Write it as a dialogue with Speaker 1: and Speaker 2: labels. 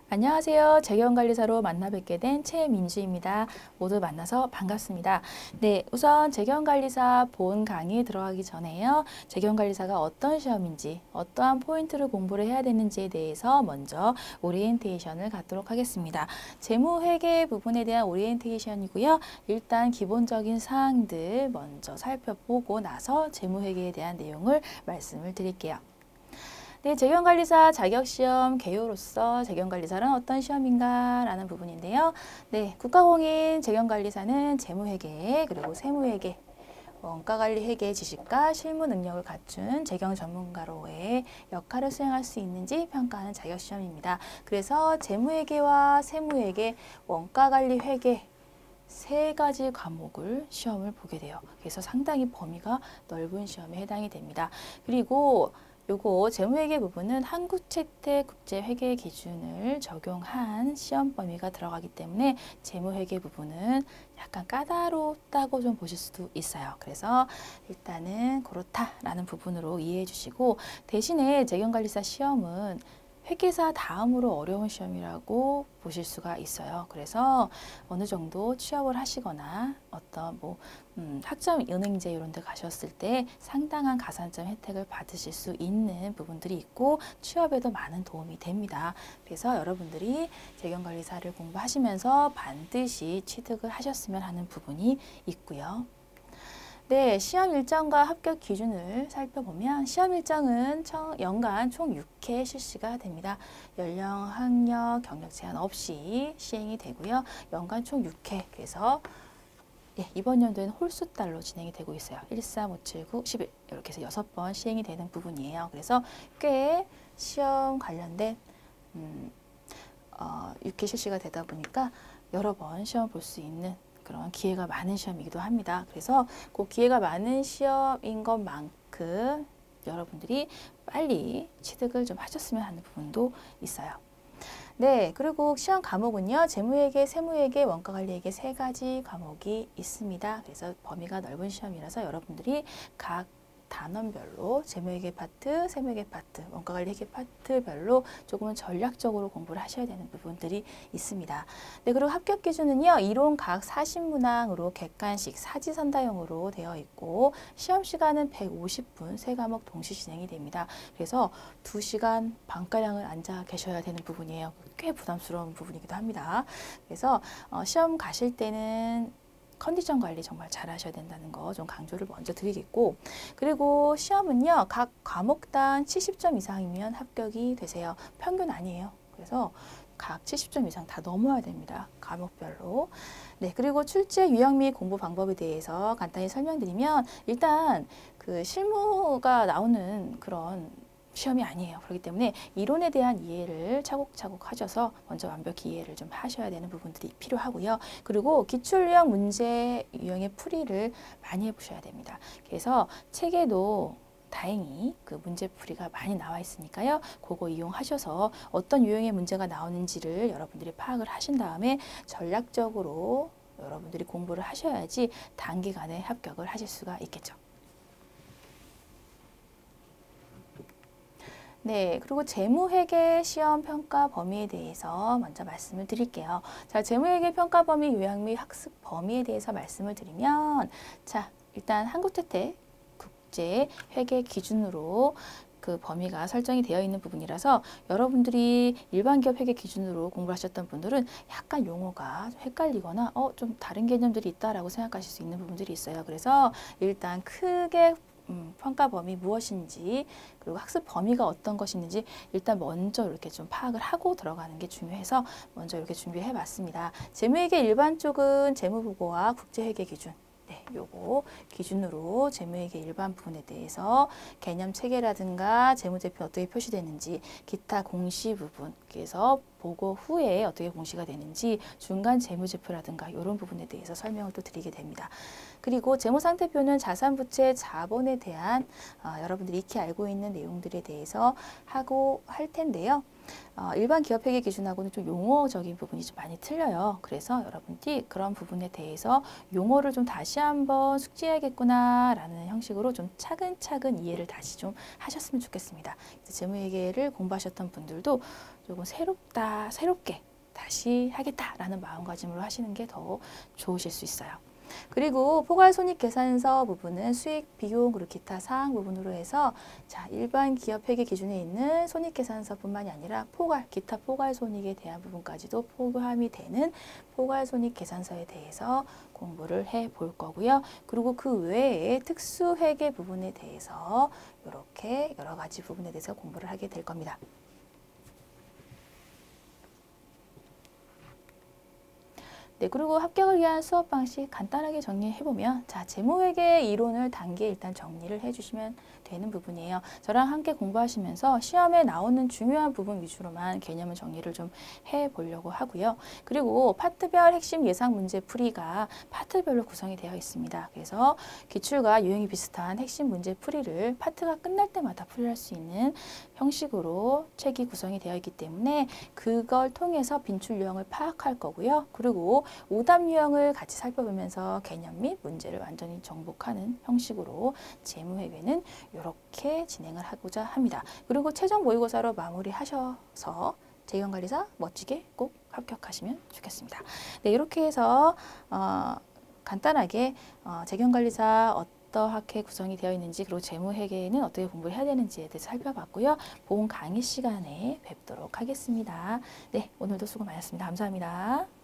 Speaker 1: 안녕하세요. 재경관리사로 만나 뵙게 된 최민주입니다. 모두 만나서 반갑습니다. 네, 우선 재경관리사 본 강의 들어가기 전에요. 재경관리사가 어떤 시험인지, 어떠한 포인트를 공부를 해야 되는지에 대해서 먼저 오리엔테이션을 갖도록 하겠습니다. 재무회계 부분에 대한 오리엔테이션이고요. 일단 기본적인 사항들 먼저 살펴보고 나서 재무회계에 대한 내용을 말씀을 드릴게요. 네, 재경관리사 자격시험 개요로서 재경관리사는 어떤 시험인가 라는 부분인데요. 네, 국가공인 재경관리사는 재무회계 그리고 세무회계 원가관리 회계 지식과 실무 능력을 갖춘 재경 전문가로의 역할을 수행할 수 있는지 평가하는 자격시험입니다. 그래서 재무회계와 세무회계, 원가관리 회계 세 가지 과목을 시험을 보게 돼요. 그래서 상당히 범위가 넓은 시험에 해당이 됩니다. 그리고 요거 재무회계 부분은 한국채택국제회계 기준을 적용한 시험 범위가 들어가기 때문에 재무회계 부분은 약간 까다롭다고 좀 보실 수도 있어요. 그래서 일단은 그렇다라는 부분으로 이해해 주시고, 대신에 재경관리사 시험은 회계사 다음으로 어려운 시험이라고 보실 수가 있어요. 그래서 어느 정도 취업을 하시거나 어떤 학점 은행제 이런 데 가셨을 때 상당한 가산점 혜택을 받으실 수 있는 부분들이 있고 취업에도 많은 도움이 됩니다. 그래서 여러분들이 재경관리사를 공부하시면서 반드시 취득을 하셨으면 하는 부분이 있고요. 네, 시험 일정과 합격 기준을 살펴보면 시험 일정은 연간 총 6회 실시가 됩니다. 연령, 학력, 경력 제한 없이 시행이 되고요. 연간 총 6회, 그래서 이번 연도에는 홀수달로 진행이 되고 있어요. 1, 3, 5, 7, 9, 11 이렇게 해서 6번 시행이 되는 부분이에요. 그래서 꽤 시험 관련된 6회 실시가 되다 보니까 여러 번 시험 볼 수 있는 그런 기회가 많은 시험이기도 합니다. 그래서 그 기회가 많은 시험인 것만큼 여러분들이 빨리 취득을 좀 하셨으면 하는 부분도 있어요. 네, 그리고 시험 과목은요, 재무회계, 세무회계, 원가관리회계 세 가지 과목이 있습니다. 그래서 범위가 넓은 시험이라서 여러분들이 각 단원별로 재무회계 파트, 세무회계 파트, 원가관리회계 파트별로 조금은 전략적으로 공부를 하셔야 되는 부분들이 있습니다. 네, 그리고 합격 기준은요, 이론 각 40문항으로 객관식 사지선다형으로 되어 있고 시험 시간은 150분, 세 과목 동시 진행이 됩니다. 그래서 2시간 반가량을 앉아 계셔야 되는 부분이에요. 꽤 부담스러운 부분이기도 합니다. 그래서 시험 가실 때는 컨디션 관리 정말 잘 하셔야 된다는 거 좀 강조를 먼저 드리겠고, 그리고 시험은요, 각 과목당 70점 이상이면 합격이 되세요. 평균 아니에요. 그래서 각 70점 이상 다 넘어야 됩니다. 과목별로. 네, 그리고 출제 유형 및 공부 방법에 대해서 간단히 설명드리면, 일단 그 실무가 나오는 그런 시험이 아니에요. 그렇기 때문에 이론에 대한 이해를 차곡차곡 하셔서 먼저 완벽히 이해를 좀 하셔야 되는 부분들이 필요하고요. 그리고 기출유형 문제 유형의 풀이를 많이 해보셔야 됩니다. 그래서 책에도 다행히 그 문제풀이가 많이 나와 있으니까요. 그거 이용하셔서 어떤 유형의 문제가 나오는지를 여러분들이 파악을 하신 다음에 전략적으로 여러분들이 공부를 하셔야지 단기간에 합격을 하실 수가 있겠죠. 네, 그리고 재무회계 시험 평가 범위에 대해서 먼저 말씀을 드릴게요. 자, 재무회계 평가 범위 요약 및 학습 범위에 대해서 말씀을 드리면, 자, 일단 한국채택 국제 회계 기준으로 그 범위가 설정이 되어 있는 부분이라서 여러분들이 일반 기업 회계 기준으로 공부하셨던 분들은 약간 용어가 헷갈리거나 좀 다른 개념들이 있다라고 생각하실 수 있는 부분들이 있어요. 그래서 일단 크게 평가 범위 무엇인지, 그리고 학습 범위가 어떤 것이 있는지 일단 먼저 이렇게 좀 파악을 하고 들어가는 게 중요해서 먼저 이렇게 준비해 봤습니다. 재무회계 일반 쪽은 재무보고와 국제회계 기준, 네, 요거 기준으로 재무회계 일반 부분에 대해서 개념 체계라든가 재무제표 어떻게 표시되는지, 기타 공시 부분, 그래서 보고 후에 어떻게 공시가 되는지, 중간 재무제표라든가 이런 부분에 대해서 설명을 또 드리게 됩니다. 그리고 재무상태표는 자산부채 자본에 대한 여러분들이 익히 알고 있는 내용들에 대해서 하고 할 텐데요. 일반 기업회계 기준하고는 좀 용어적인 부분이 좀 많이 틀려요. 그래서 여러분들이 그런 부분에 대해서 용어를 좀 다시 한번 숙지해야겠구나라는 형식으로 좀 차근차근 이해를 다시 좀 하셨으면 좋겠습니다. 재무회계를 공부하셨던 분들도 조금 새롭게 다시 하겠다라는 마음가짐으로 하시는 게 더 좋으실 수 있어요. 그리고 포괄손익계산서 부분은 수익, 비용, 그리고 기타 사항 부분으로 해서 자, 일반 기업회계 기준에 있는 손익계산서뿐만이 아니라 기타 포괄손익에 대한 부분까지도 포함이 되는 포괄손익계산서에 대해서 공부를 해 볼 거고요. 그리고 그 외에 특수회계 부분에 대해서 이렇게 여러 가지 부분에 대해서 공부를 하게 될 겁니다. 네, 그리고 합격을 위한 수업 방식 간단하게 정리해보면 자, 재무회계 이론을 단계 일단 정리를 해주시면 되는 부분이에요. 저랑 함께 공부하시면서 시험에 나오는 중요한 부분 위주로만 개념을 정리를 좀 해보려고 하고요. 그리고 파트별 핵심 예상 문제 풀이가 파트별로 구성이 되어 있습니다. 그래서 기출과 유형이 비슷한 핵심 문제 풀이를 파트가 끝날 때마다 풀이할 수 있는 형식으로 책이 구성이 되어 있기 때문에 그걸 통해서 빈출 유형을 파악할 거고요. 그리고 오답 유형을 같이 살펴보면서 개념 및 문제를 완전히 정복하는 형식으로 재무회계는 이렇게 진행을 하고자 합니다. 그리고 최종 모의고사로 마무리하셔서 재경관리사 멋지게 꼭 합격하시면 좋겠습니다. 네, 이렇게 해서 간단하게 재경관리사 어떻게 구성이 되어 있는지 그리고 재무회계는 어떻게 공부를 해야 되는지에 대해서 살펴봤고요. 본 강의 시간에 뵙도록 하겠습니다. 네, 오늘도 수고 많았습니다. 감사합니다.